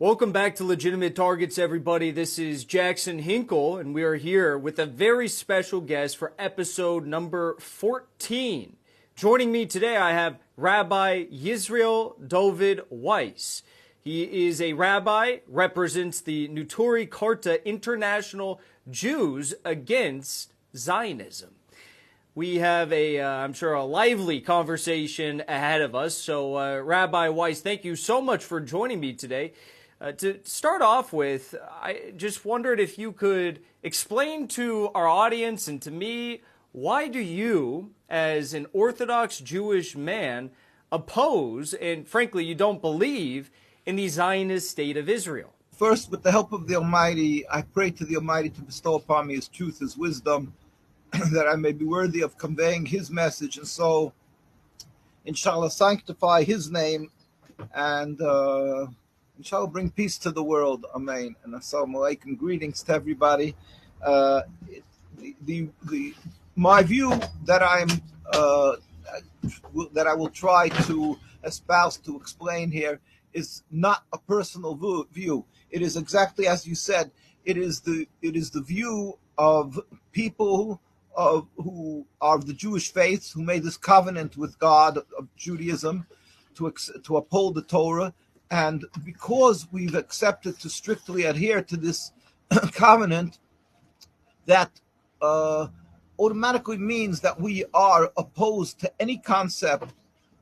Welcome back to Legitimate Targets, everybody. This is Jackson Hinkle, and we are here with a very special guest for episode number 14. Joining me today, I have Rabbi Yisrael David Weiss. He is a rabbi, represents the Neturei Karta International Jews Against Zionism. We have I'm sure, a lively conversation ahead of us. So, Rabbi Weiss, thank you so much for joining me today. To start off with, I just wondered if you could explain to our audience and to me, why do you, as an Orthodox Jewish man, oppose, and frankly, you don't believe, in the Zionist state of Israel? First, with the help of the Almighty, I pray to the Almighty to bestow upon me His truth, His wisdom, that I may be worthy of conveying His message, and so, inshallah, sanctify His name, and inshallah, bring peace to the world. Amen. And assalamu alaikum. Greetings to everybody. My view that I will try to espouse, to explain here, is not a personal view. It is exactly as you said. It is the view of people who are of the Jewish faith, who made this covenant with God of Judaism to uphold the Torah. And because we've accepted to strictly adhere to this covenant, that automatically means that we are opposed to any concept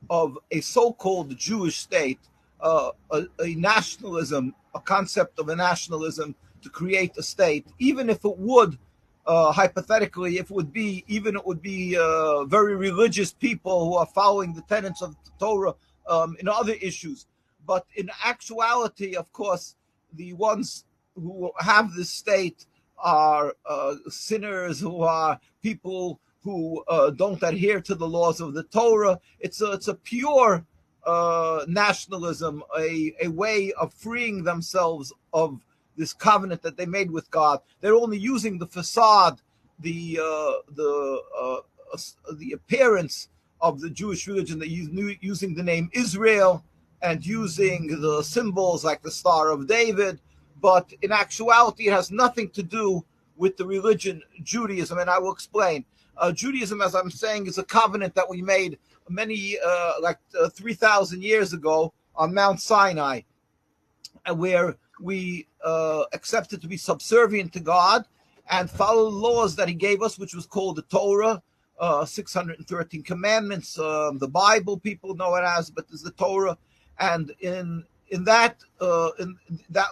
of a so-called Jewish state, a nationalism, a concept of a nationalism to create a state, even if it would, hypothetically, it would be very religious people who are following the tenets of the Torah in other issues. But in actuality, of course, the ones who have this state are sinners, who are people who don't adhere to the laws of the Torah. It's a pure nationalism, a way of freeing themselves of this covenant that they made with God. They're only using the facade, the appearance of the Jewish religion. They're using the name Israel and using the symbols like the Star of David, but in actuality, it has nothing to do with the religion Judaism, and I will explain. Judaism, as I'm saying, is a covenant that we made 3,000 years ago on Mount Sinai, where we accepted to be subservient to God and follow the laws that He gave us, which was called the Torah, 613 commandments. The Bible, people know it as, but there's the Torah. And in that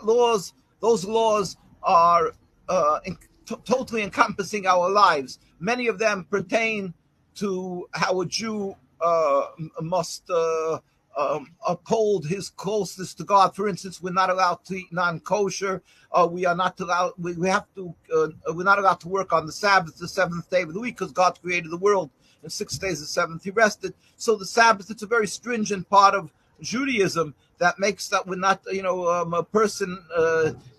laws, those laws are totally encompassing our lives. Many of them pertain to how a Jew must uphold his closeness to God. For instance, we're not allowed to eat non-kosher. We're not allowed to work on the Sabbath, the seventh day of the week, because God created the world in 6 days. The seventh He rested. So the Sabbath, it's a very stringent part of Judaism that makes that we're not, a person,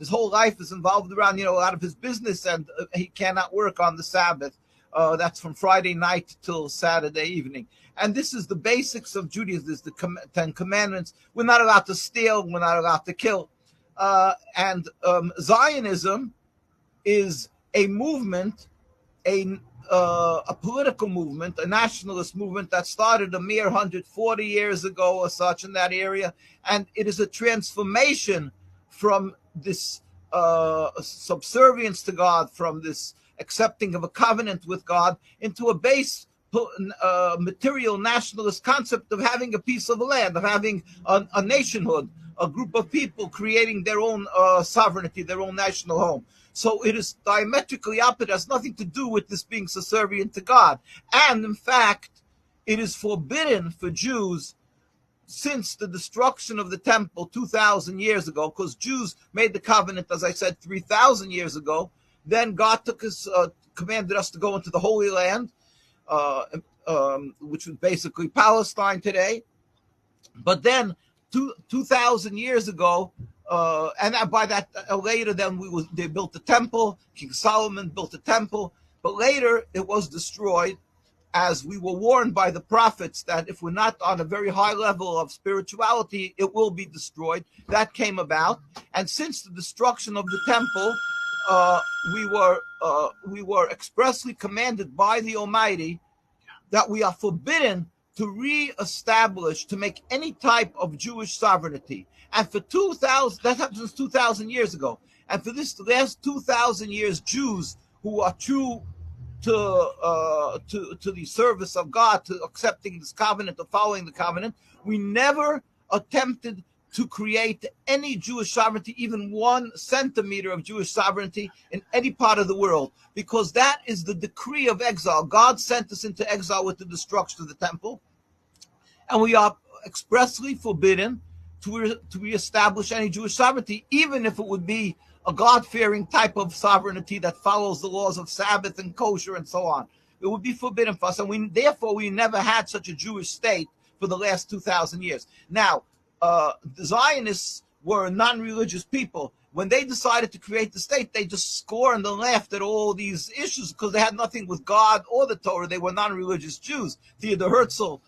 his whole life is involved around, a lot of his business, and he cannot work on the Sabbath. That's from Friday night till Saturday evening. And this is the basics of Judaism. This is the 10 Commandments. We're not allowed to steal. We're not allowed to kill. And Zionism is a movement, a political movement, a nationalist movement that started a mere 140 years ago or such in that area. And it is a transformation from this subservience to God, from this accepting of a covenant with God, into a base material nationalist concept of having a piece of land, of having a nationhood, a group of people creating their own sovereignty, their own national home. So it is diametrically opposite. It has nothing to do with this being subservient to God. And in fact, it is forbidden for Jews since the destruction of the temple 2,000 years ago, because Jews made the covenant, as I said, 3,000 years ago. Then God commanded us to go into the Holy Land, which was basically Palestine today. But then 2,000 years ago, and by that later, then they built the temple. King Solomon built the temple, but later it was destroyed, as we were warned by the prophets that if we're not on a very high level of spirituality, it will be destroyed. That came about, And since the destruction of the temple, we were expressly commanded by the Almighty that we are forbidden to reestablish, to make any type of Jewish sovereignty. And for 2,000, that happened since 2,000 years ago. And for this last 2,000 years, Jews who are true to the service of God, to accepting this covenant, to following the covenant, we never attempted to create any Jewish sovereignty, even 1 centimeter of Jewish sovereignty in any part of the world, because that is the decree of exile. God sent us into exile with the destruction of the temple, and we are expressly forbidden to reestablish any Jewish sovereignty, even if it would be a God-fearing type of sovereignty that follows the laws of Sabbath and kosher and so on. It would be forbidden for us, and therefore we never had such a Jewish state for the last 2,000 years. Now, the Zionists were non-religious people. When they decided to create the state, they just scorned and laughed at all these issues because they had nothing with God or the Torah. They were non-religious Jews. Theodor Herzl,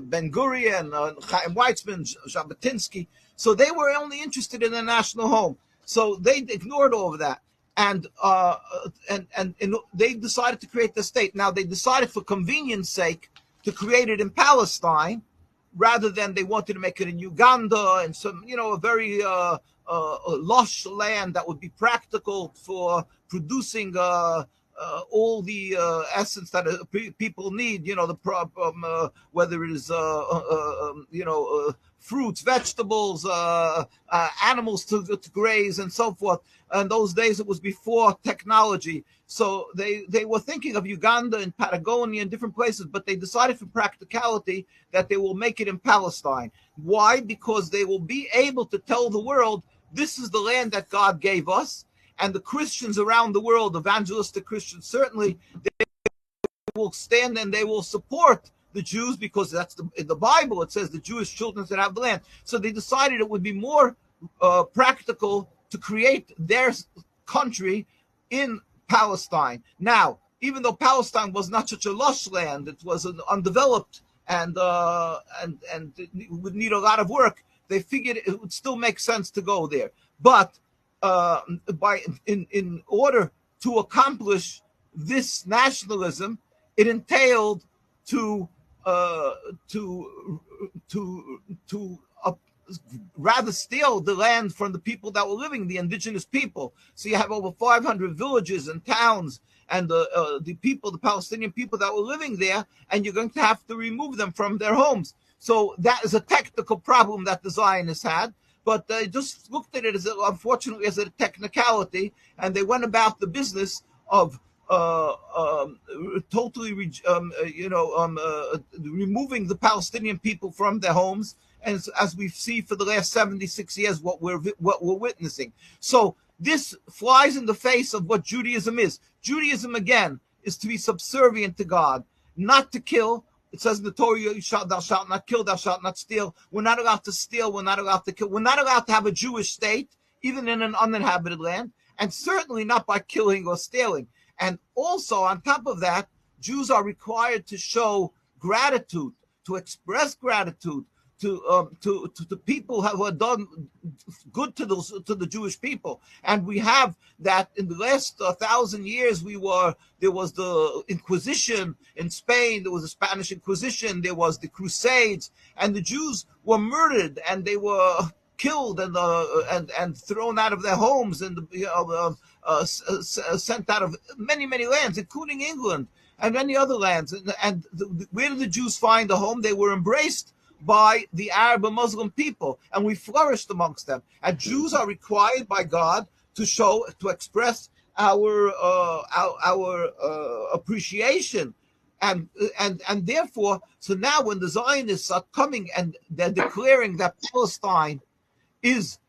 Ben Gurion, Chaim Weizmann, Jabotinsky. So they were only interested in a national home. So they ignored all of that. And they decided to create the state. Now, they decided for convenience sake to create it in Palestine, rather than they wanted to make it in Uganda and some, a very lush land that would be practical for producing all the essence that people need, the problem, whether it is, fruits, vegetables, animals to graze and so forth. In those days, it was before technology. So they were thinking of Uganda and Patagonia and different places, but they decided for practicality that they will make it in Palestine. Why? Because they will be able to tell the world, this is the land that God gave us. And the Christians around the world, evangelistic Christians, certainly, they will stand and they will support the Jews, because that's in the Bible, it says the Jewish children should have the land. So they decided it would be more practical to create their country in Palestine. Now, even though Palestine was not such a lush land, it was undeveloped and it would need a lot of work, they figured it would still make sense to go there. But in order to accomplish this nationalism, it entailed to rather steal the land from the people that were living, the indigenous people. So you have over 500 villages and towns, and the people, the Palestinian people that were living there, and you're going to have to remove them from their homes. So that is a technical problem that the Zionists had, but they just looked at it as, unfortunately, as a technicality, and they went about the business of totally, removing the Palestinian people from their homes, and as we see for the last 76 years, what we're witnessing. So this flies in the face of what Judaism is. Judaism, again, is to be subservient to God, not to kill. It says in the Torah, thou shalt not kill, thou shalt not steal. We're not allowed to steal. We're not allowed to kill. We're not allowed to have a Jewish state, even in an uninhabited land, and certainly not by killing or stealing. And also, on top of that, Jews are required to show gratitude, to express gratitude to people who have done good to the Jewish people. And we have that in the last 1,000 years. There was the Inquisition in Spain, there was the Spanish Inquisition, there was the Crusades, and the Jews were murdered and they were killed and thrown out of their homes and sent out of many lands, including England and many other lands. And where did the Jews find a home? They were embraced by the Arab and Muslim people, and we flourished amongst them. And Jews are required by God to express our appreciation, and therefore, so now when the Zionists are coming and they're declaring that Palestine is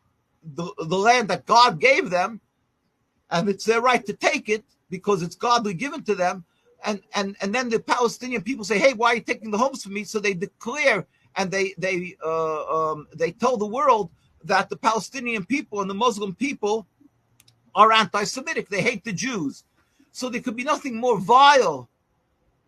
the land that God gave them, and it's their right to take it because it's godly given to them, and then the Palestinian people say, hey, why are you taking the homes from me? So they declare, and they tell the world that the Palestinian people and the Muslim people are anti-Semitic. They hate the Jews. So there could be nothing more vile,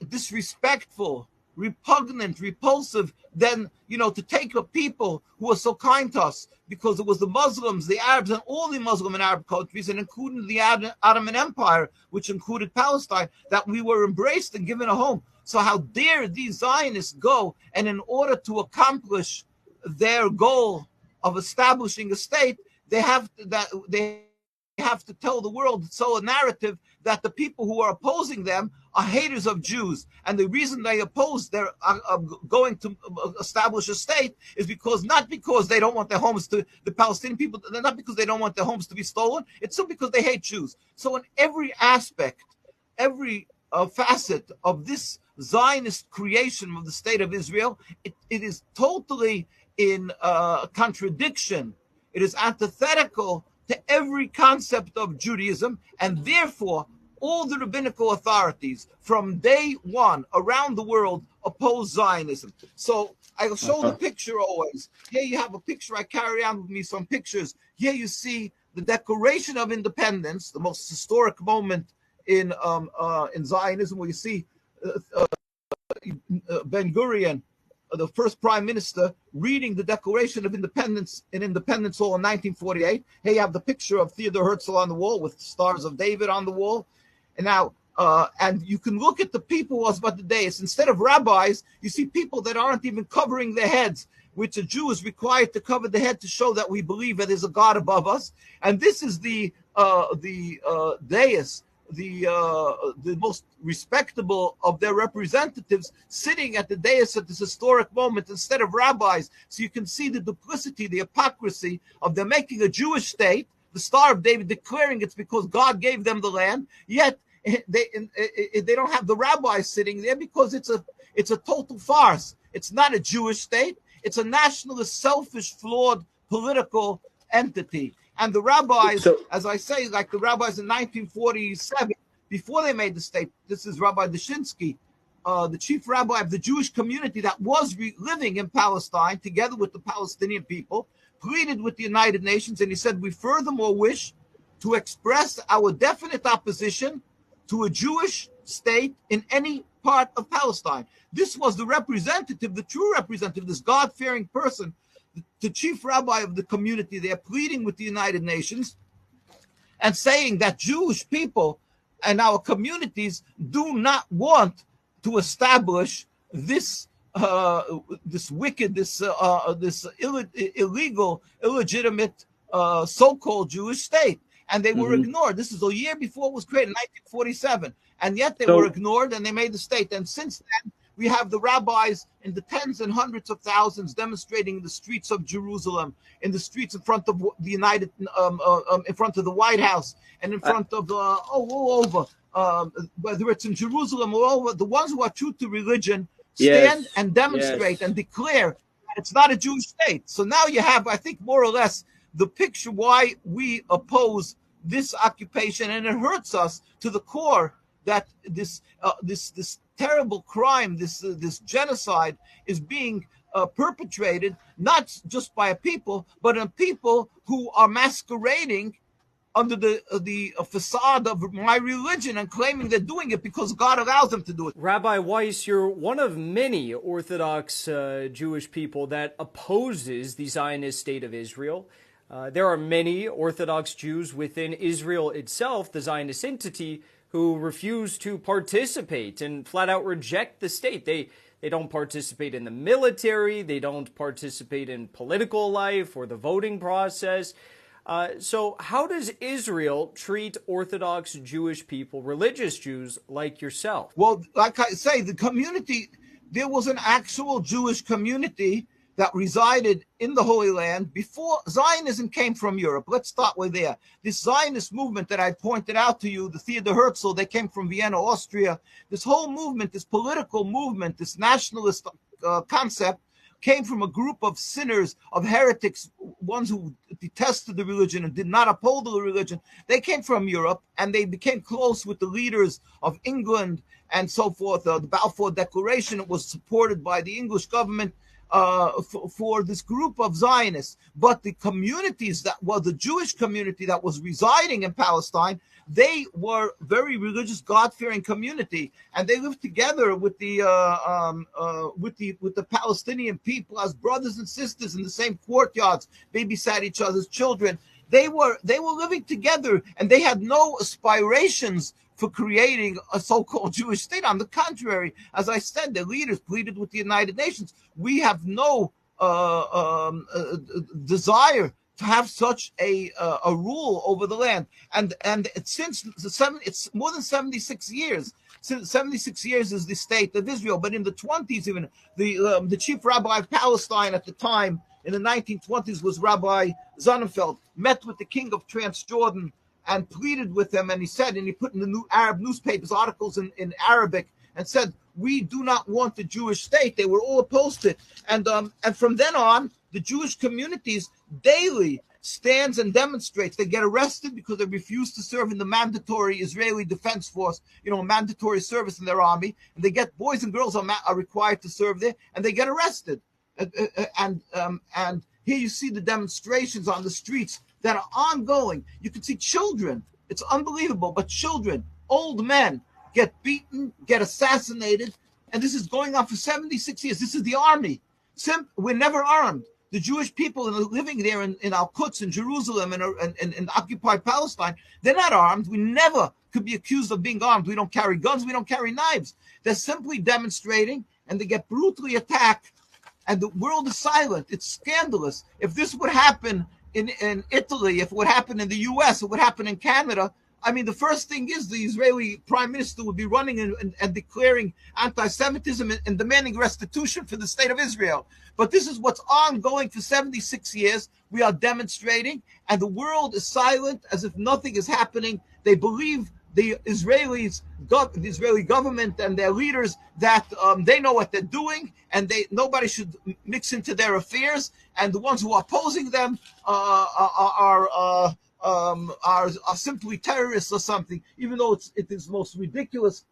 disrespectful, repugnant, repulsive than, to take a people who were so kind to us, because it was the Muslims, the Arabs, and all the Muslim and Arab countries, and including the Ottoman Empire, which included Palestine, that we were embraced and given a home. So how dare these Zionists go, and in order to accomplish their goal of establishing a state, they have to tell the world, a narrative that the people who are opposing them are haters of Jews, and the reason they oppose their going to establish a state is not because they don't want their homes to the Palestinian people, not because they don't want their homes to be stolen. It's still because they hate Jews. So in every aspect, every facet of this Zionist creation of the state of Israel, it is totally in contradiction. It is antithetical to every concept of Judaism, and therefore all the rabbinical authorities from day one around the world oppose Zionism. So I'll show the picture always. Here you have a picture. I carry around with me some pictures. Here you see the Declaration of Independence, the most historic moment in Zionism, where you see Ben Gurion, the first prime minister, reading the Declaration of Independence in Independence Hall in 1948. Here you have the picture of Theodore Herzl on the wall with Stars of David on the wall. And now, and you can look at the people was about the days. Instead of rabbis, you see people that aren't even covering their heads, which a Jew is required to cover the head to show that we believe that there's a God above us. And this is the dais, the most respectable of their representatives sitting at the dais at this historic moment instead of rabbis. So you can see the duplicity, the hypocrisy of them making a Jewish state, the Star of David declaring it's because God gave them the land, yet they don't have the rabbis sitting there because it's a total farce. It's not a Jewish state. It's a nationalist, selfish, flawed political entity. And the rabbis, as I say, like the rabbis in 1947, before they made the state, this is Rabbi Dushinsky, the chief rabbi of the Jewish community that was living in Palestine together with the Palestinian people, pleaded with the United Nations, and he said, we furthermore wish to express our definite opposition to a Jewish state in any part of Palestine. This was the representative, the true representative, this God-fearing person, the chief rabbi of the community there, pleading with the United Nations and saying that Jewish people and our communities do not want to establish this wicked, this illegal, illegitimate so-called Jewish state. And they were ignored. This is a year before it was created, 1947. And yet they were ignored, and they made the state. And since then, we have the rabbis in the tens and hundreds of thousands demonstrating in the streets of Jerusalem, in the streets in front of the in front of the White House, and in front of all over, whether it's in Jerusalem or all over. The ones who are true to religion stand and demonstrate and declare that it's not a Jewish state. So now you have, I think, more or less the picture why we oppose this occupation, and it hurts us to the core that this terrible crime, this genocide, is being perpetrated not just by a people, but a people who are masquerading under the facade of my religion and claiming they're doing it because God allows them to do it. Rabbi Weiss, you're one of many Orthodox Jewish people that opposes the Zionist state of Israel. There are many Orthodox Jews within Israel itself, the Zionist entity, who refuse to participate and flat out reject the state. They don't participate in the military. They don't participate in political life or the voting process. So how does Israel treat Orthodox Jewish people, religious Jews like yourself? Well, like I say, the community, there was an actual Jewish community that resided in the Holy Land before Zionism came from Europe. Let's start with there. This Zionist movement that I pointed out to you, the Theodor Herzl, they came from Vienna, Austria. This whole movement, this political movement, this nationalist concept came from a group of sinners, of heretics, ones who detested the religion and did not uphold the religion. They came from Europe, and they became close with the leaders of England and so forth. The Balfour Declaration, it was supported by the English government. for this group of Zionists. But the communities that was the Jewish community that was residing in Palestine, they were very religious, God-fearing community, and they lived together with the Palestinian people as brothers and sisters in the same courtyards, babysat each other's children. They were living together, and they had no aspirations for creating a so-called Jewish state. On the contrary, as I said, their leaders pleaded with the United Nations. We have no desire to have such a rule over the land. And it's more than 76 years. 76 years is the state of Israel. But in the 20s, even the chief rabbi of Palestine at the time, in the 1920s, was Rabbi Sonnenfeld, met with the king of Transjordan and pleaded with him, and he said, and he put in the new Arab newspapers articles in Arabic, and said, we do not want the Jewish state. They were all opposed to it. And from then on, the Jewish communities daily stands and demonstrates. They get arrested because they refuse to serve in the mandatory Israeli Defense Force, mandatory service in their army. And they get, boys and girls are required to serve there, and they get arrested. And here you see the demonstrations on the streets that are ongoing. You can see children. It's unbelievable, but children, old men get beaten, get assassinated, and this is going on for 76 years. This is the army. We're never armed. The Jewish people living there in Al-Quds, in Jerusalem, and occupied Palestine, they're not armed. We never could be accused of being armed. We don't carry guns. We don't carry knives. They're simply demonstrating, and they get brutally attacked, and the world is silent. It's scandalous. If this would happen in Italy, if it would happen in the U.S., it would happen in Canada, I mean, the first thing is the Israeli prime minister would be running and declaring anti-Semitism and demanding restitution for the state of Israel. But this is what's ongoing for 76 years. We are demonstrating, and the world is silent as if nothing is happening. They believe the Israeli government and their leaders that they know what they're doing, and nobody should mix into their affairs. And the ones who are opposing them are simply terrorists or something, even though it is the most ridiculous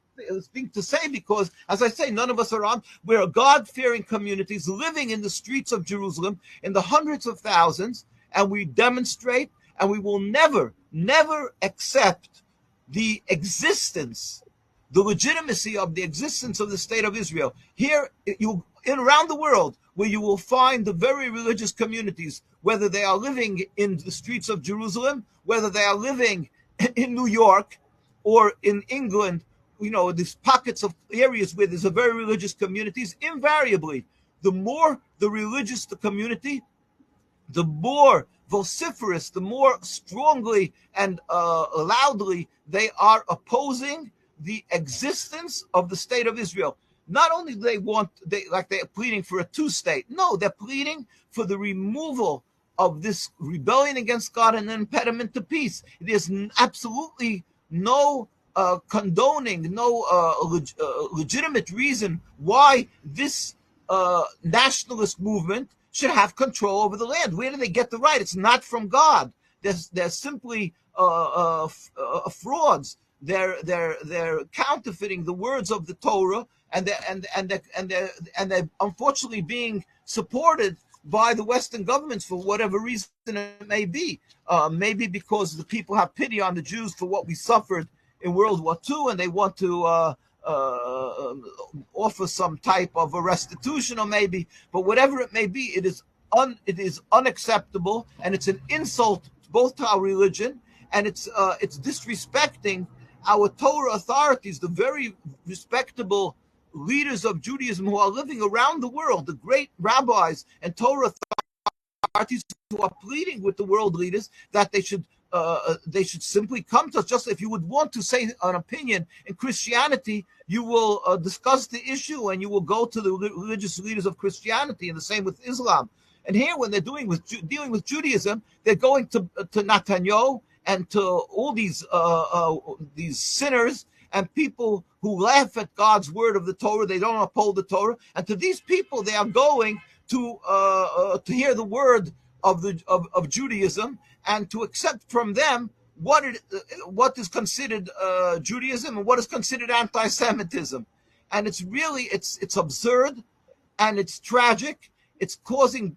thing to say, because, as I say, none of us are armed. We're God-fearing communities living in the streets of Jerusalem in the hundreds of thousands, and we demonstrate, and we will never, never accept the existence, the legitimacy of the existence of the state of Israel. Here, around the world, where you will find the very religious communities, whether they are living in the streets of Jerusalem, whether they are living in New York or in England, these pockets of areas where there's a very religious communities, invariably, the more the religious the community, the more vociferous, the more strongly and loudly they are opposing the existence of the state of Israel. Not only do they're pleading for a two-state, no, they're pleading for the removal of this rebellion against God and an impediment to peace. There's absolutely no condoning, no legitimate reason why this nationalist movement should have control over the land. Where do they get the right? It's not from God. They're simply frauds. They're counterfeiting the words of the Torah, and they're unfortunately being supported by the Western governments for whatever reason it may be. Maybe because the people have pity on the Jews for what we suffered in World War II, and they want to offer some type of a restitution, or maybe. But whatever it may be, it is unacceptable, and it's an insult both to our religion, and it's disrespecting our Torah authorities, the very respectable leaders of Judaism who are living around the world, the great rabbis and Torah authorities who are pleading with the world leaders that they should simply come to us. Just if you would want to say an opinion in Christianity, you will discuss the issue and you will go to the religious leaders of Christianity, and the same with Islam. And here, when they're dealing with Judaism, they're going to Netanyahu and to all these sinners and people who laugh at God's word of the Torah. They don't uphold the Torah, and to these people, they are going to hear the word of Judaism and to accept from them what is considered Judaism and what is considered anti-Semitism. And it's absurd, and it's tragic. it's causing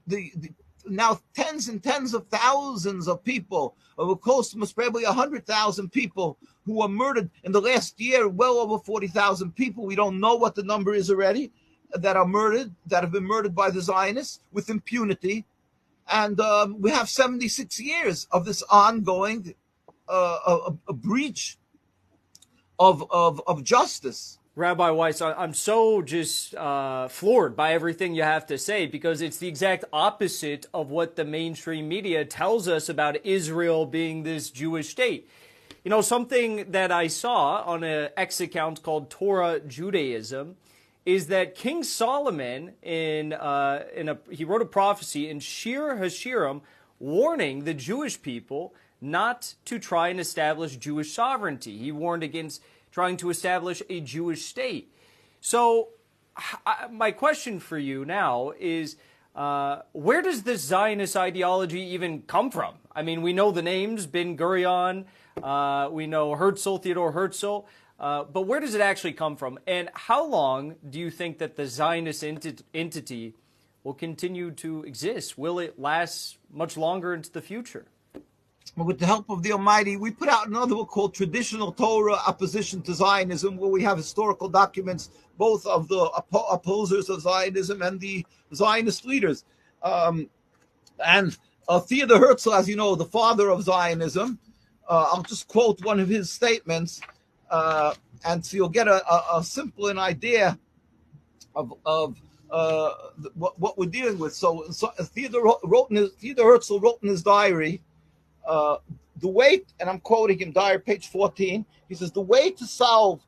now tens and tens of thousands of people, close to probably 100,000 people who were murdered in the last year, well over 40,000 people. We don't know what the number is already that have been murdered by the Zionists with impunity. And we have 76 years of this ongoing a breach of justice. Rabbi Weiss, I'm so just floored by everything you have to say, because it's the exact opposite of what the mainstream media tells us about Israel being this Jewish state. You know, something that I saw on an X account called Torah Judaism is that King Solomon, he wrote a prophecy in Shir Hashirim warning the Jewish people not to try and establish Jewish sovereignty. He warned against trying to establish a Jewish state. So my question for you now is, where does this Zionist ideology even come from? I mean, we know the names, Ben Gurion, we know Herzl, Theodore Herzl, but where does it actually come from? And how long do you think that the Zionist entity will continue to exist? Will it last much longer into the future? With the help of the Almighty, we put out another book called Traditional Torah Opposition to Zionism, where we have historical documents, both of the opposers of Zionism and the Zionist leaders. And Theodor Herzl, as you know, the father of Zionism, I'll just quote one of his statements, and so you'll get a simple an idea of what we're dealing with. So Theodor Herzl wrote in his diary, the way, and I'm quoting him, diary page 14, he says, the way to solve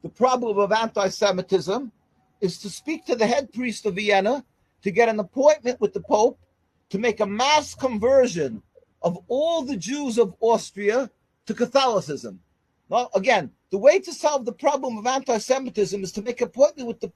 the problem of anti-Semitism is to speak to the head priest of Vienna, to get an appointment with the Pope, to make a mass conversion of all the Jews of Austria to Catholicism. Now, again, the way to solve the problem of anti-Semitism is to make an appointment with the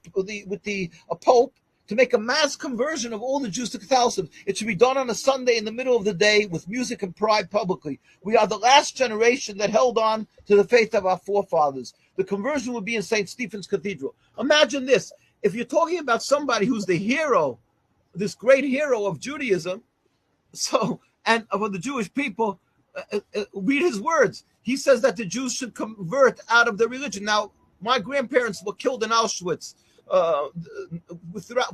Pope, to make a mass conversion of all the Jews to Catholicism. It should be done on a Sunday in the middle of the day with music and pride publicly. We are the last generation that held on to the faith of our forefathers. The conversion will be in St. Stephen's Cathedral. Imagine this. If you're talking about somebody who's the hero, this great hero of Judaism, and of the Jewish people, read his words. He says that the Jews should convert out of their religion. Now, my grandparents were killed in Auschwitz.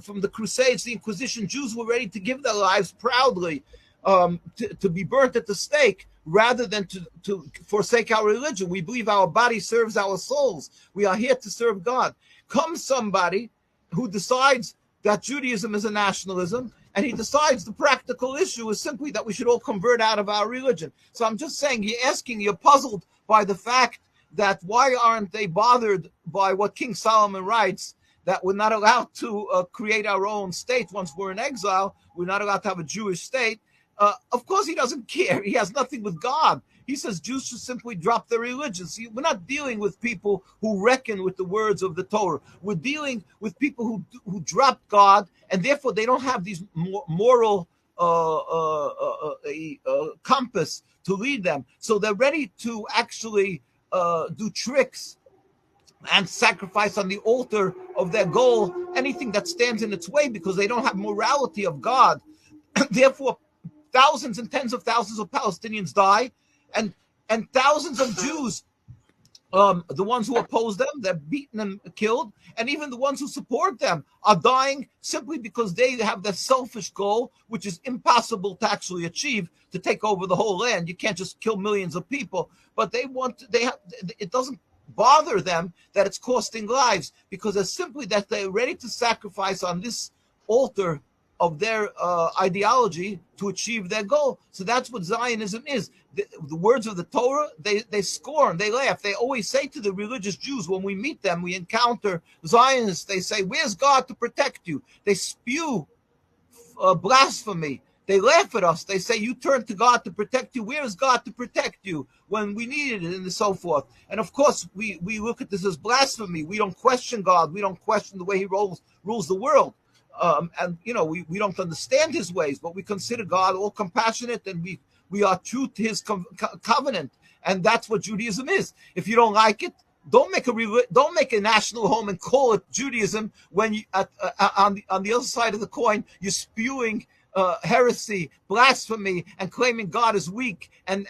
From the Crusades, the Inquisition, Jews were ready to give their lives proudly to be burnt at the stake rather than to forsake our religion. We believe our body serves our souls. We are here to serve God. Comes somebody who decides that Judaism is a nationalism, and he decides the practical issue is simply that we should all convert out of our religion. So I'm just saying, you're puzzled by the fact that why aren't they bothered by what King Solomon writes, that we're not allowed to create our own state once we're in exile. We're not allowed to have a Jewish state. Of course, he doesn't care. He has nothing with God. He says Jews should simply drop their religion. See, we're not dealing with people who reckon with the words of the Torah. We're dealing with people who drop God, and therefore they don't have these moral compass to lead them. So they're ready to actually do tricks and sacrifice on the altar of their goal anything that stands in its way, because they don't have morality of God. Therefore, thousands and tens of thousands of Palestinians die, and thousands of Jews, the ones who oppose them, they're beaten and killed, and even the ones who support them are dying simply because they have their selfish goal, which is impossible to actually achieve, to take over the whole land. You can't just kill millions of people, but it doesn't bother them that it's costing lives, because it's simply that they're ready to sacrifice on this altar of their ideology to achieve their goal. So that's what Zionism is. The words of the Torah, they scorn, they laugh. They always say to the religious Jews, when we meet them, we encounter Zionists, they say, where's God to protect you? They spew blasphemy. They laugh at us. They say, you turn to God to protect you. Where is God to protect you when we needed it, and so forth? And of course, we look at this as blasphemy. We don't question God. We don't question the way he rules the world. And, we don't understand his ways, but we consider God all compassionate, and we are true to his covenant. And that's what Judaism is. If you don't like it, Don't make a national home and call it Judaism when you on the other side of the coin you're spewing heresy, blasphemy, and claiming God is weak, and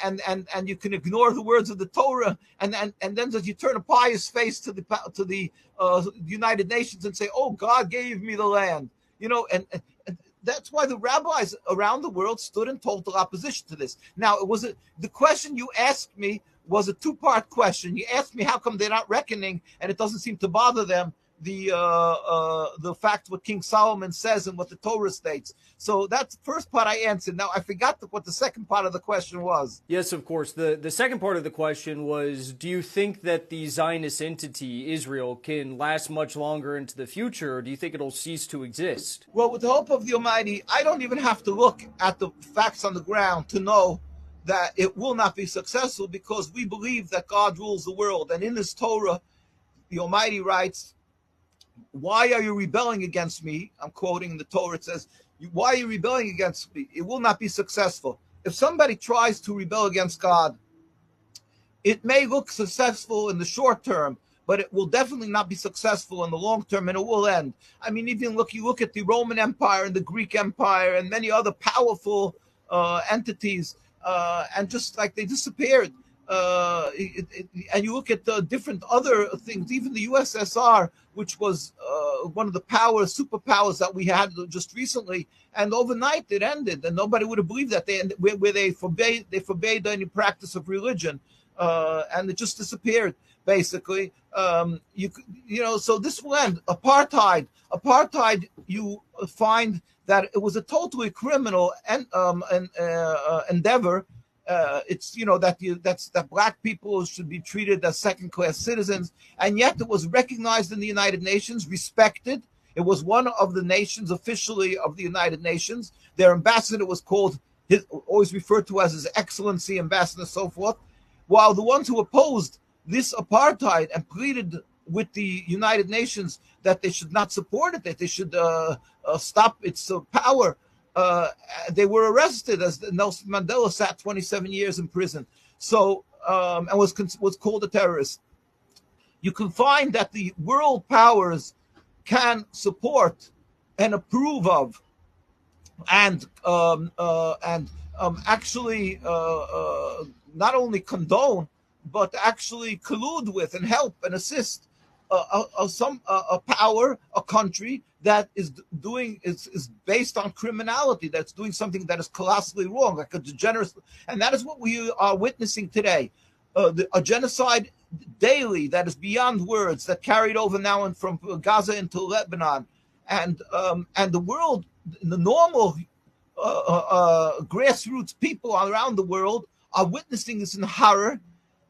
you can ignore the words of the Torah, and then as you turn a pious face to the United Nations and say, "Oh, God gave me the land," and that's why the rabbis around the world stood in total opposition to this. Now, the question you asked me was a two-part question. You asked me how come they're not reckoning, and it doesn't seem to bother them the fact what King Solomon says and what the Torah states. So that's the first part I answered. Now I forgot what the second part of the question was. Yes, of course. The second part of the question was, do you think that the Zionist entity, Israel, can last much longer into the future, or do you think it'll cease to exist? Well, with the hope of the Almighty, I don't even have to look at the facts on the ground to know that it will not be successful, because we believe that God rules the world. And in this Torah, the Almighty writes, "Why are you rebelling against me?" I'm quoting the Torah. It says, "Why are you rebelling against me? It will not be successful." If somebody tries to rebel against God, it may look successful in the short term, but it will definitely not be successful in the long term, and it will end. I mean, even you look at the Roman Empire and the Greek Empire and many other powerful entities, and just like they disappeared. And you look at the different other things, even the USSR, which was one of the superpowers that we had just recently, and overnight it ended, and nobody would have believed that where they forbade any practice of religion, and it just disappeared basically. So this will end. Apartheid. You find that it was a totally criminal endeavor. It's that black people should be treated as second-class citizens, and yet it was recognized in the United Nations, respected. It was one of the nations officially of the United Nations. Their ambassador was always referred to as His Excellency Ambassador, so forth. While the ones who opposed this apartheid and pleaded with the United Nations that they should not support it, that they should stop its power, they were arrested, as Nelson Mandela sat 27 years in prison. So and was called a terrorist. You can find that the world powers can support and approve of and actually not only condone, but actually collude with and help and assist a power, a country that is based on criminality, that's doing something that is colossally wrong, like a degenerate, and that is what we are witnessing today. A genocide daily that is beyond words, that carried over now and from Gaza into Lebanon, and the world, the normal grassroots people around the world are witnessing this in horror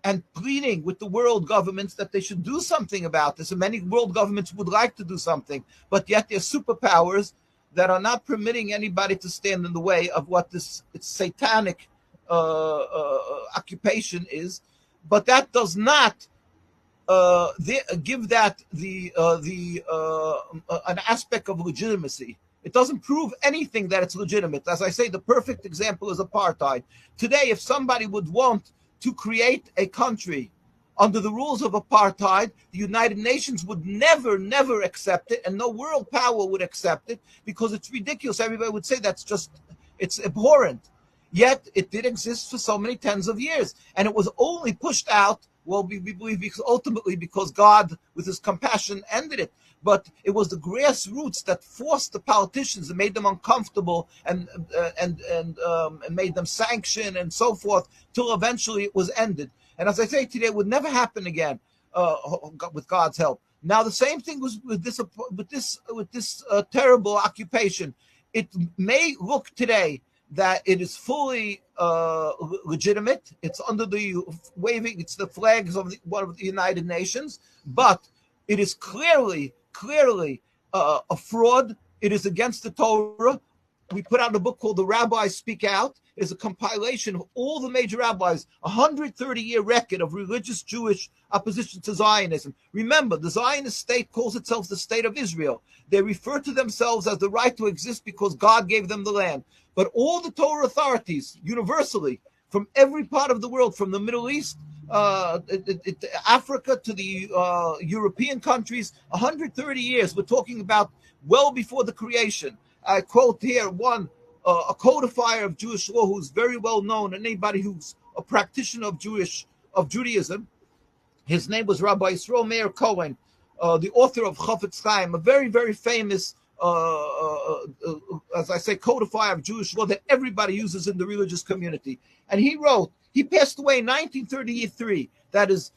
and pleading with the world governments that they should do something about this. And many world governments would like to do something, but yet they're superpowers that are not permitting anybody to stand in the way of what this satanic occupation is. But that does not give that an aspect of legitimacy. It doesn't prove anything that it's legitimate. As I say, the perfect example is apartheid. Today, if somebody would want to create a country under the rules of apartheid, the United Nations would never accept it, and no world power would accept it, because it's ridiculous. Everybody would say it's abhorrent. Yet it did exist for so many tens of years, and it was only pushed out, well, we believe, because God, with His compassion, ended it. But it was the grassroots that forced the politicians and made them uncomfortable and made them sanction and so forth, till eventually it was ended. And as I say today, it would never happen again with God's help. Now the same thing was with this terrible occupation. It may look today that it is fully legitimate. It's under the waving. It's the flags of one of the United Nations, but it is clearly a fraud. It is against the Torah. We put out a book called The Rabbis Speak Out. It's a compilation of all the major rabbis, 130-year record of religious Jewish opposition to Zionism. Remember, the Zionist state calls itself the state of Israel. They refer to themselves as the right to exist because God gave them the land. But all the Torah authorities, universally, from every part of the world, from the Middle East Africa to the European countries, 130 years. We're talking about well before the creation. I quote here a codifier of Jewish law who's very well known, and anybody who's a practitioner of Judaism. His name was Rabbi Yisrael Meir Cohen, the author of Chafetz Chaim, a very, very famous, as I say, codifier of Jewish law that everybody uses in the religious community. And he passed away in 1933. That is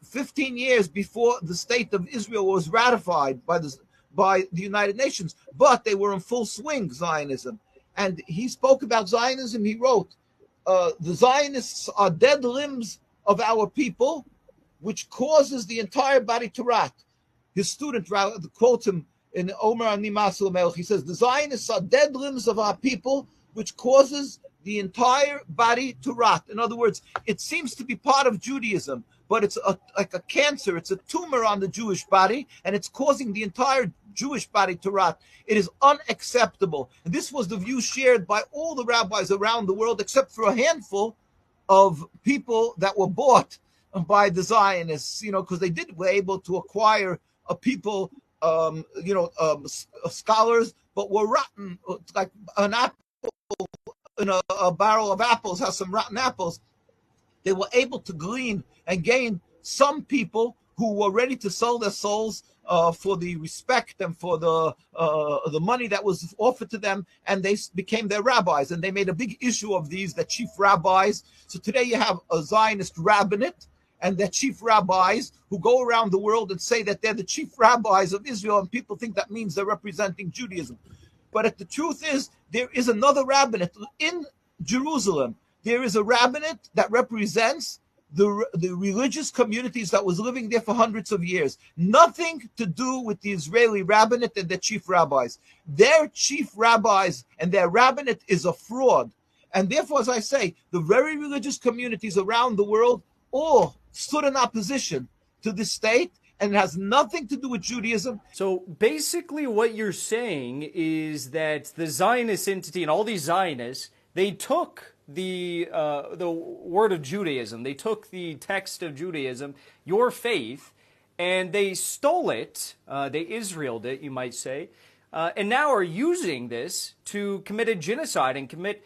15 years before the state of Israel was ratified by the United Nations, but they were in full swing, Zionism. And he spoke about Zionism. He wrote, the Zionists are dead limbs of our people, which causes the entire body to rot. His student quotes him in Omer Ani Masul Melech. He says, the Zionists are dead limbs of our people, which causes the entire body to rot. In other words, it seems to be part of Judaism, but it's like a cancer. It's a tumor on the Jewish body, and it's causing the entire Jewish body to rot. It is unacceptable. And this was the view shared by all the rabbis around the world, except for a handful of people that were bought by the Zionists, because they were able to acquire people, scholars, but were rotten, like an apple in a barrel of apples has some rotten apples. They were able to glean and gain some people who were ready to sell their souls for the respect and for the money that was offered to them, and they became their rabbis, and they made a big issue of these, the chief rabbis. So today you have a Zionist rabbinate, and their chief rabbis who go around the world and say that they're the chief rabbis of Israel, and people think that means they're representing Judaism. But the truth is, there is another rabbinate in Jerusalem. There is a rabbinate that represents the religious communities that was living there for hundreds of years. Nothing to do with the Israeli rabbinate and their chief rabbis. Their chief rabbis and their rabbinate is a fraud. And therefore, as I say, the very religious communities around the world all stood in opposition to this state, and it has nothing to do with Judaism. So basically what you're saying is that the Zionist entity and all these Zionists, they took the word of Judaism, they took the text of Judaism, your faith, and they stole it, they Israeled it, you might say, and now are using this to commit a genocide and commit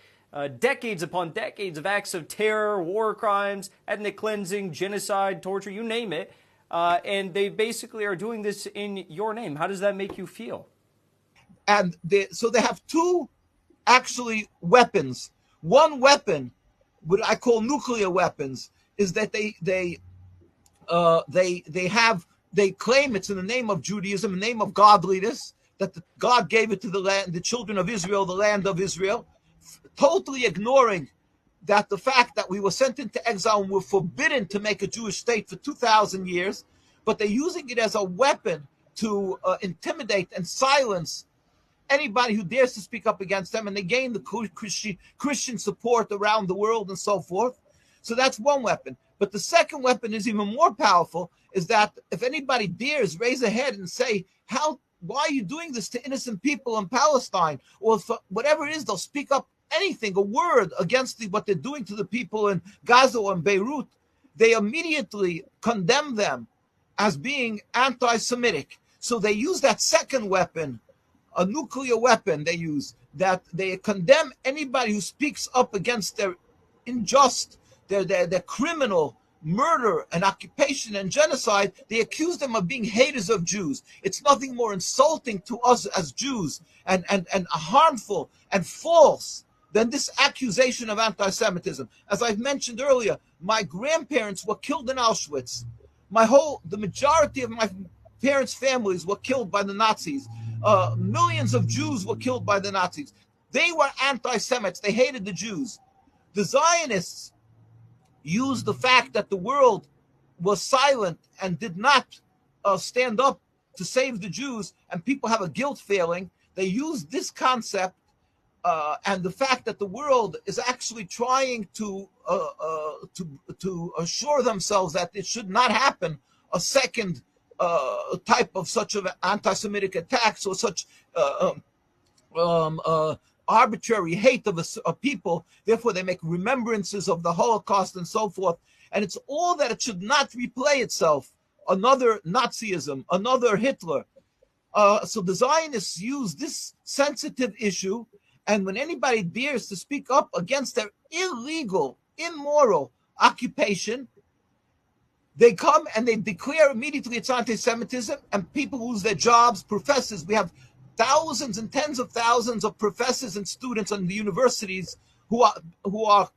decades upon decades of acts of terror, war crimes, ethnic cleansing, genocide, torture, you name it. And they basically are doing this in your name. How does that make you feel? And so they have two actually weapons. One weapon, what I call nuclear weapons, is that they claim it's in the name of Judaism, in the name of godliness, that God gave it to the children of Israel, the land of Israel, totally ignoring that the fact that we were sent into exile and were forbidden to make a Jewish state for 2,000 years, but they're using it as a weapon to intimidate and silence anybody who dares to speak up against them, and they gain the Christian support around the world and so forth. So that's one weapon. But the second weapon is even more powerful, is that if anybody dares raise a head and say, why are you doing this to innocent people in Palestine? Or whatever it is, they'll speak up anything, a word against what they're doing to the people in Gaza or in Beirut, they immediately condemn them as being anti-Semitic. So they use that second weapon, a nuclear weapon they use, that they condemn anybody who speaks up against their unjust, their criminal murder and occupation and genocide. They accuse them of being haters of Jews. It's nothing more insulting to us as Jews and harmful and false than this accusation of anti-Semitism. As I've mentioned earlier, my grandparents were killed in Auschwitz. The majority of my parents' families were killed by the Nazis. Millions of Jews were killed by the Nazis. They were anti-Semites. They hated the Jews. The Zionists used the fact that the world was silent and did not stand up to save the Jews, and people have a guilt feeling. They used this concept and the fact that the world is actually trying to assure themselves that it should not happen a second type of such of anti-Semitic attacks or such arbitrary hate of people. Therefore, they make remembrances of the Holocaust and so forth. And it's all that it should not replay itself. Another Nazism, another Hitler. So the Zionists use this sensitive issue, and when anybody dares to speak up against their illegal, immoral occupation, they come and they declare immediately it's anti-Semitism, and people lose their jobs. Professors, we have thousands and tens of thousands of professors and students in the universities who are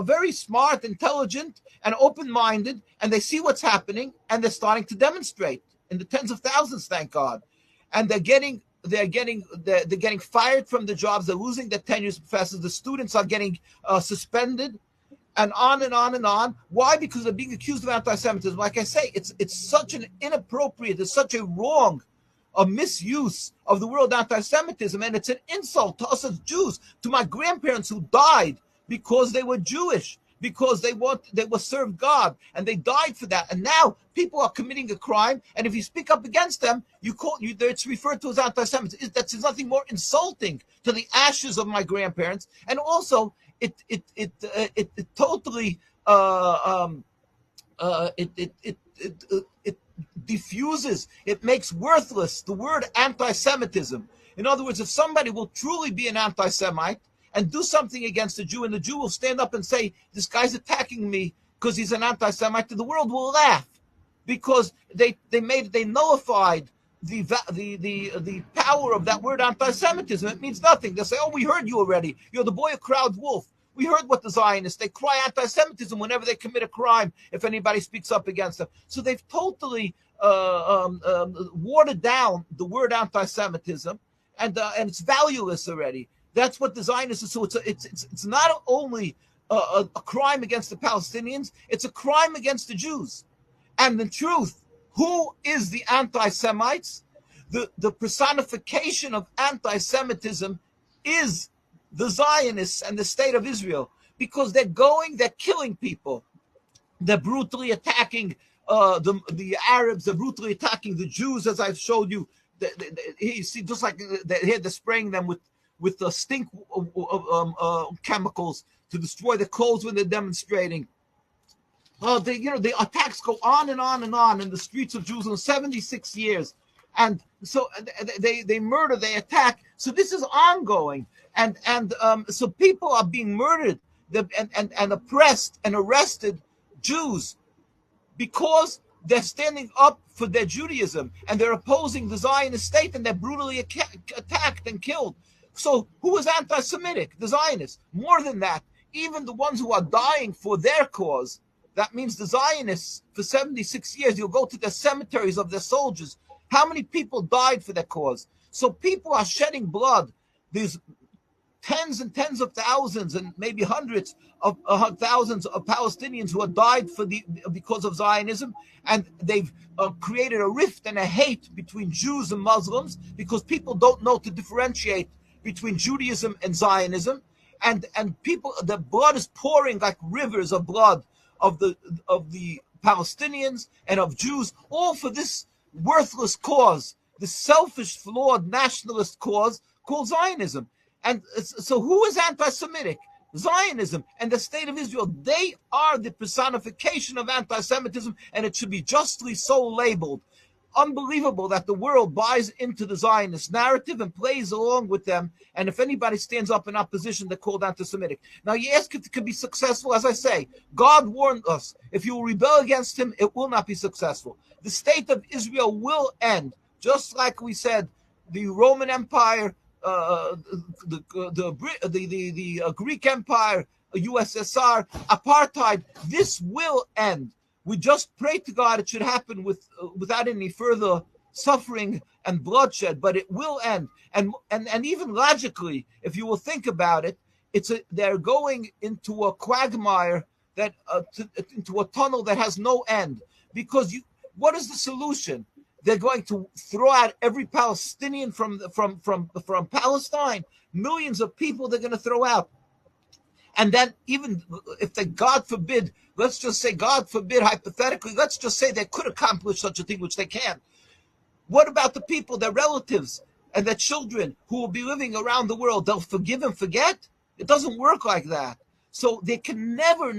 very smart, intelligent, and open-minded, and they see what's happening, and they're starting to demonstrate in the tens of thousands, thank God. And they're getting fired from the jobs. They're losing their tenures, professors. The students are getting suspended, and on and on and on. Why? Because they're being accused of anti-Semitism. Like I say, it's such an inappropriate, it's such a wrong, a misuse of the word anti-Semitism, and it's an insult to us as Jews, to my grandparents who died because they were Jewish, because they were served God, and they died for that. And now people are committing a crime, and if you speak up against them, it's referred to as anti-Semitism. That's nothing more insulting to the ashes of my grandparents, and also it totally it diffuses, it makes worthless the word anti-Semitism. In other words, if somebody will truly be an anti-Semite and do something against a Jew, and the Jew will stand up and say, this guy's attacking me because he's an anti-Semite, the world will laugh, because they nullified the power of that word anti-Semitism. It means nothing. They'll say, oh, we heard you already. You're the boy of Crowd Wolf. We heard what the Zionists, they cry anti-Semitism whenever they commit a crime, if anybody speaks up against them. So they've totally watered down the word anti-Semitism, and it's valueless already. That's what the Zionists is. So it's not only a crime against the Palestinians, it's a crime against the Jews. And the truth, who is the anti-Semites? The personification of anti-Semitism is the Zionists and the state of Israel, because they're killing people. They're brutally attacking the Arabs. They're brutally attacking the Jews, as I've showed you. You see, just like they're spraying them with the stink chemicals to destroy the clothes when they're demonstrating. The attacks go on and on and on in the streets of Jerusalem, 76 years. And so they murder, they attack. So this is ongoing. And so people are being murdered and oppressed and arrested, Jews, because they're standing up for their Judaism, and they're opposing the Zionist state, and they're brutally attacked and killed. So who is anti-Semitic? The Zionists. More than that, even the ones who are dying for their cause, that means the Zionists, for 76 years, you'll go to the cemeteries of their soldiers. How many people died for their cause? So people are shedding blood. There's tens and tens of thousands, and maybe hundreds of thousands of Palestinians who have died because of Zionism, and they've created a rift and a hate between Jews and Muslims, because people don't know to differentiate between Judaism and Zionism, and people, the blood is pouring like rivers of blood of the Palestinians and of Jews, all for this worthless cause, the selfish, flawed, nationalist cause called Zionism. And so who is anti-Semitic? Zionism and the state of Israel. They are the personification of anti-Semitism, and it should be justly so labeled. Unbelievable that the world buys into the Zionist narrative and plays along with them. And if anybody stands up in opposition, they're called anti-Semitic. Now, you ask if it can be successful. As I say, God warned us. If you rebel against him, it will not be successful. The state of Israel will end. Just like we said, the Roman Empire, the Greek Empire, USSR, apartheid, this will end. We just pray to God it should happen without any further suffering and bloodshed, but it will end. And even logically, if you will think about it, they're going into a quagmire, into a tunnel that has no end. Because what is the solution? They're going to throw out every Palestinian from Palestine. Millions of people they're going to throw out. And then even if they, God forbid, let's just say, God forbid, hypothetically, let's just say they could accomplish such a thing, which they can't. What about the people, their relatives? and the children who will be living around the world, they'll forgive and forget? It doesn't work like that. So they can never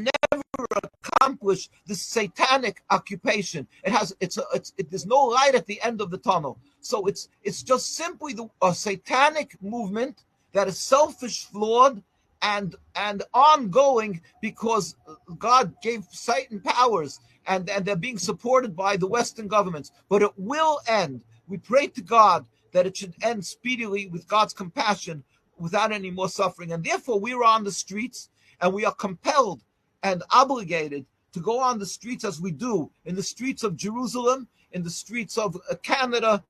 accomplish this satanic occupation. There's no light at the end of the tunnel. So it's just simply a satanic movement that is selfish, flawed, and ongoing, because God gave Satan powers, and they're being supported by the Western governments. But it will end. We pray to God that it should end speedily with God's compassion, without any more suffering. And therefore we are on the streets, and we are compelled and obligated to go on the streets as we do, in the streets of Jerusalem, in the streets of Canada,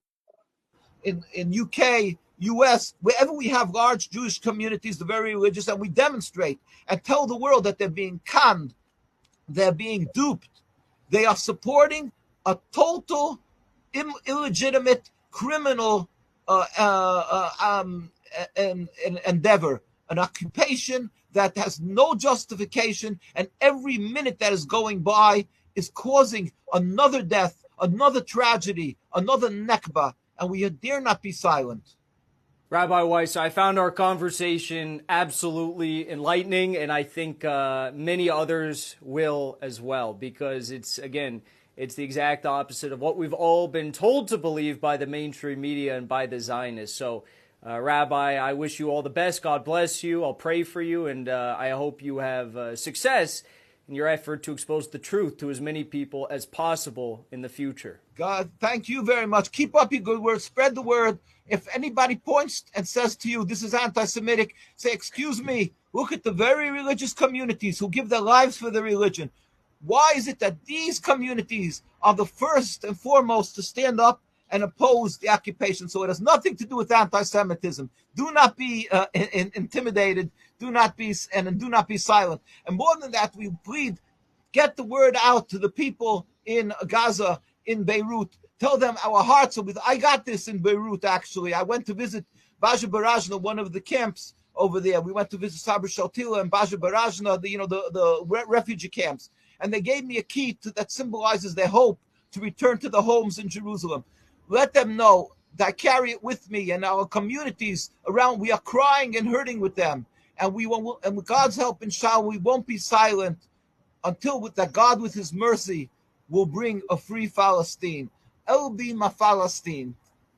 in UK, US, wherever we have large Jewish communities, the very religious, and we demonstrate and tell the world that they're being conned, they're being duped. They are supporting a total illegitimate criminal endeavor, an occupation that has no justification, and every minute that is going by is causing another death, another tragedy, another nekba, and we dare not be silent. Rabbi Weiss, I found our conversation absolutely enlightening, and I think many others will as well, because it's the exact opposite of what we've all been told to believe by the mainstream media and by the Zionists. So, Rabbi, I wish you all the best. God bless you. I'll pray for you, and I hope you have success in your effort to expose the truth to as many people as possible in the future. God, thank you very much. Keep up your good work. Spread the word. If anybody points and says to you, this is anti-Semitic, say, excuse me, look at the very religious communities who give their lives for their religion. Why is it that these communities are the first and foremost to stand up and oppose the occupation? So it has nothing to do with anti-Semitism. Do not be intimidated. Do not be silent. And more than that, we plead, get the word out to the people in Gaza, in Beirut. Tell them our hearts are with. I got this in Beirut, actually. I went to visit Baja Barajna, one of the camps over there. We went to visit Sabra Shaltila and Baja Barajna, the refugee camps. And they gave me a key that symbolizes their hope to return to the homes in Jerusalem. Let them know that I carry it with me, and our communities around, we are crying and hurting with them. And and with God's help, inshallah, we won't be silent until that God, with his mercy, will bring a free Palestine. El be ma Palestine.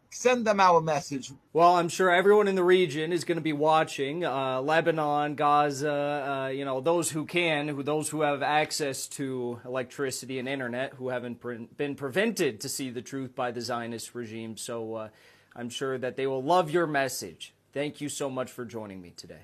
Send them our message. Well, I'm sure everyone in the region is going to be watching. Lebanon, Gaza, those who can, those who have access to electricity and internet, who haven't been prevented to see the truth by the Zionist regime. So I'm sure that they will love your message. Thank you so much for joining me today.